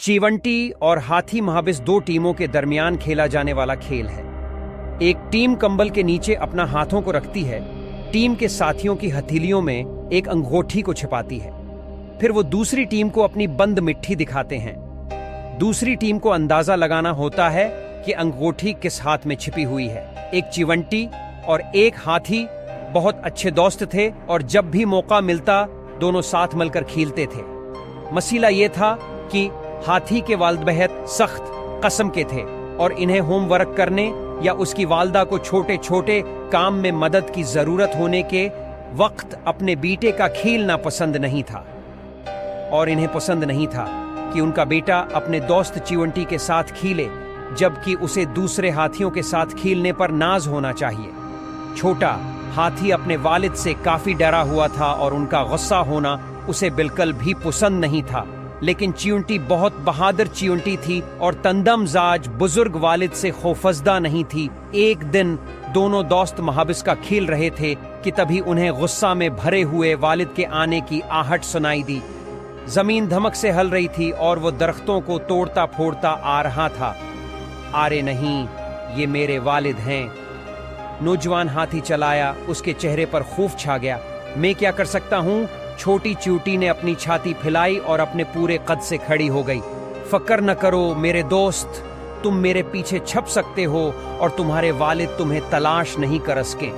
चीवंटी और हाथी महाबिस दो टीमों के दरमियान खेला जाने वाला खेल है। एक टीम कंबल के नीचे अपना हाथों को रखती है, टीम के साथियों की हथेलियों में एक अंगूठी को छिपाती है। फिर वो दूसरी टीम को अपनी बंद मिट्टी दिखाते हैं। दूसरी टीम को अंदाजा लगाना होता है कि अंगूठी किस हाथ में छिपी हुई है। एक चिवंटी और एक हाथी बहुत अच्छे दोस्त थे और जब भी मौका मिलता दोनों साथ मिलकर खेलते थे। मसला ये था कि हाथी के वालिद बेहद सख्त कसम के थे और इन्हें होमवर्क करने या उसकी वालदा को छोटे छोटे काम में मदद की जरूरत होने के वक्त अपने बेटे का खेलना पसंद नहीं था। और इन्हें पसंद नहीं था कि उनका बेटा अपने दोस्त चिवंटी के साथ खेले, जबकि उसे दूसरे हाथियों के साथ खेलने पर नाज होना चाहिए। छोटा हाथी अपने वालिद से काफी डरा हुआ था और उनका गुस्सा होना उसे बिल्कुल भी पसंद नहीं था। लेकिन चिवंटी बहुत बहादुर चिवंटी थी और तंदमजाज बुजुर्ग वालिद से खौफजदा नहीं थी। एक दिन दोनों दोस्त महाबिस का खेल रहे थे कि तभी उन्हें गुस्सा में भरे हुए वालिद के आने की आहट सुनाई दी। जमीन धमक से हिल रही थी और वो दरख्तों को तोड़ता फोड़ता आ रहा था। अरे नहीं, ये मेरे वालिद हैं। नौजवान हाथी चलाया, उसके चेहरे पर खौफ छा गया। मैं क्या कर सकता हूँ? छोटी चींटी ने अपनी छाती फैलाई और अपने पूरे कद से खड़ी हो गई। फक्र न करो मेरे दोस्त, तुम मेरे पीछे छप सकते हो और तुम्हारे वालिद तुम्हें तलाश नहीं कर सके।